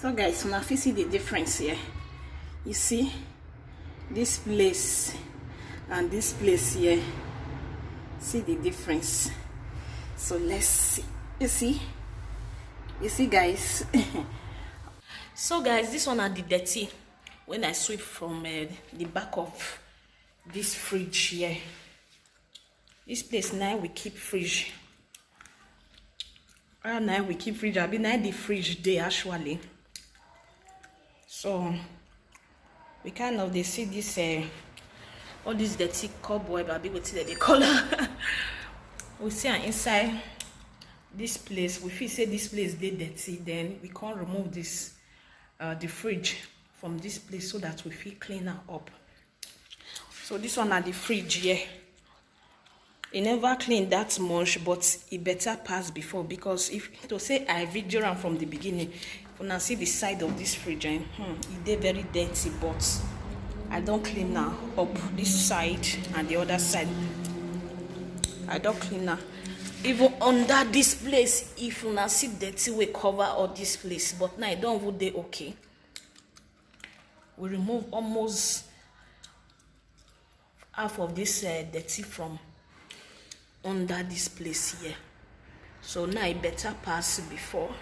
So guys, now if you see the difference here, you see this place and this place here, see the difference. So let's see. You see guys. So guys, this one are the dirty when I sweep from the back of this fridge here. This place now we keep fridge. Now we keep fridge. I mean, now the fridge there actually. So we kind of they see this all this dirty cobweb. I be with the color. We see inside this place. We feel say this place they dirty. Then we can't remove this the fridge from this place so that we feel cleaner up. So this one at the fridge here. It never clean that much, but it better pass before, because if to say I video around from the beginning, when I see the side of this fridge, it they very dirty, but I don't clean now up this side and the other side. I don't clean now. Even under this place, if you see dirty, we cover all this place, but now I don't would they okay. We remove almost half of this dirty from under this place here. So now it better pass before.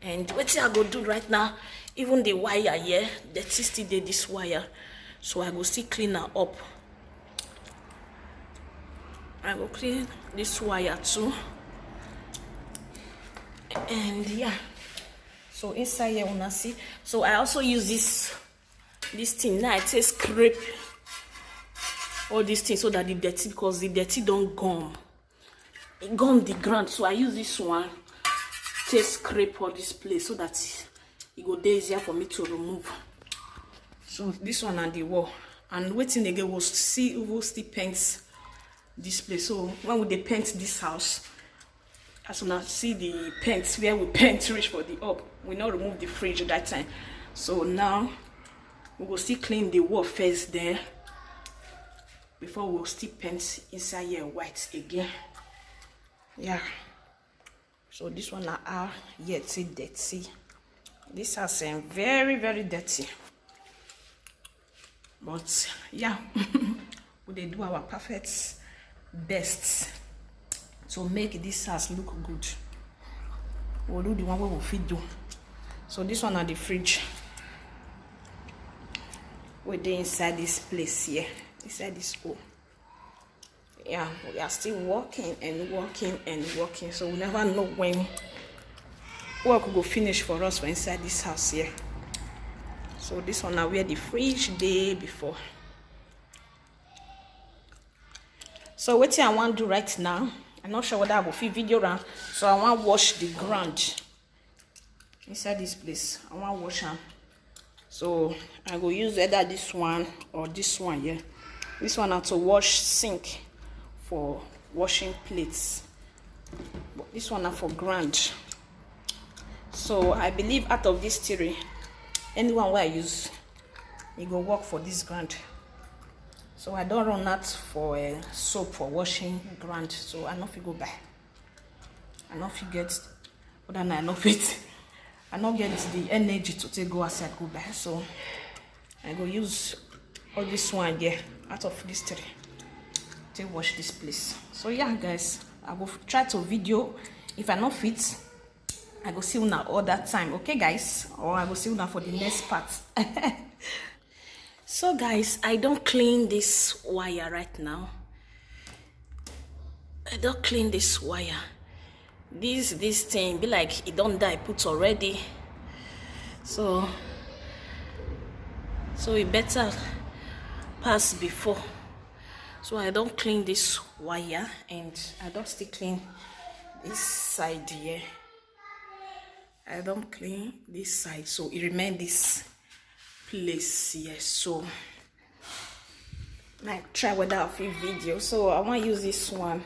And what I go do right now, even the wire here, dirty still did this wire, so I go still clean her up. I will clean this wire too. And yeah, so inside here wanna see. So I also use this thing now. It says scrape all these things so that the dirty, because the dirty don't gum. It gum the ground. So I use this one to scrape all this place so that it go easier for me to remove. So this one and the wall. And waiting again was to see who still paints this place. So when we paint this house, as soon as see the paint where we paint reach for the up, we not remove the fridge at that time. So now we will still clean the wall first there before we'll still paint inside here white again. Yeah. So this one are yet dirty. This has very, very dirty. But yeah, we do our perfect best to make this house look good. We'll do the one we will feed do. So this one are the fridge. We're there inside this place here. Inside this hole. Yeah, we are still working and working and working, so we never know when work will go finish for us for inside this house here. So this one now where the fridge day before. So what I want to do right now, I'm not sure whether I will fit video around, so I want to wash the ground inside this place. I want to wash them. So I will use either this one or this one here. This one to wash sink for washing plates, but this one for ground. So I believe out of these three, anyone where I use, it go work for this ground. So I don't run out for soap for washing ground. So I know if you go buy. I know if you get, but then I know it. I don't get the energy to take go outside go buy. So I go use all this one here out of this three to wash this place. So yeah guys, I will try to video. If I not fit, I go see una all that time, okay guys, or I go see una for the next part. So guys, I don't clean this wire right now. I don't clean this wire. This thing be like it don't die put already. So it better pass before. So I don't clean this wire, and I don't still clean this side here. I don't clean this side, so it remains this place here. So I try whether I'll film video. So I want to use this one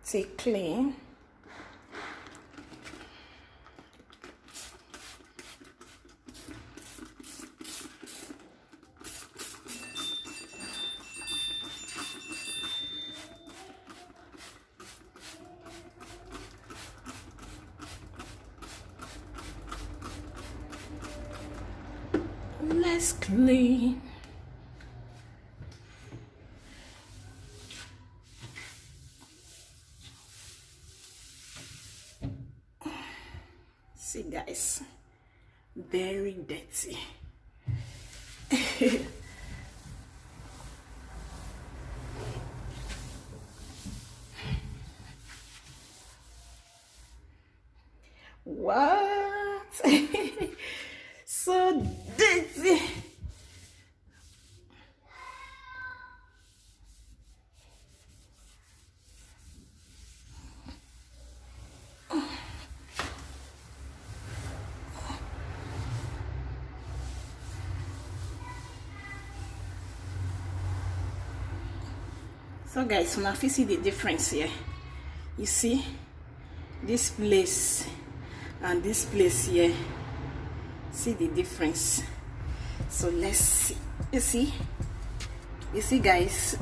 to clean. let's clean. See guys, very dirty. What? So dirty. So guys, when I see the difference here, you see this place and this place here, see the difference. So let's see. You see guys.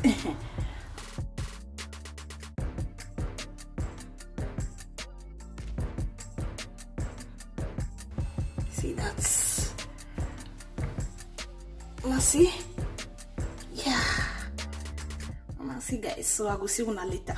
See, that's see, yeah. See guys, so I will see you later.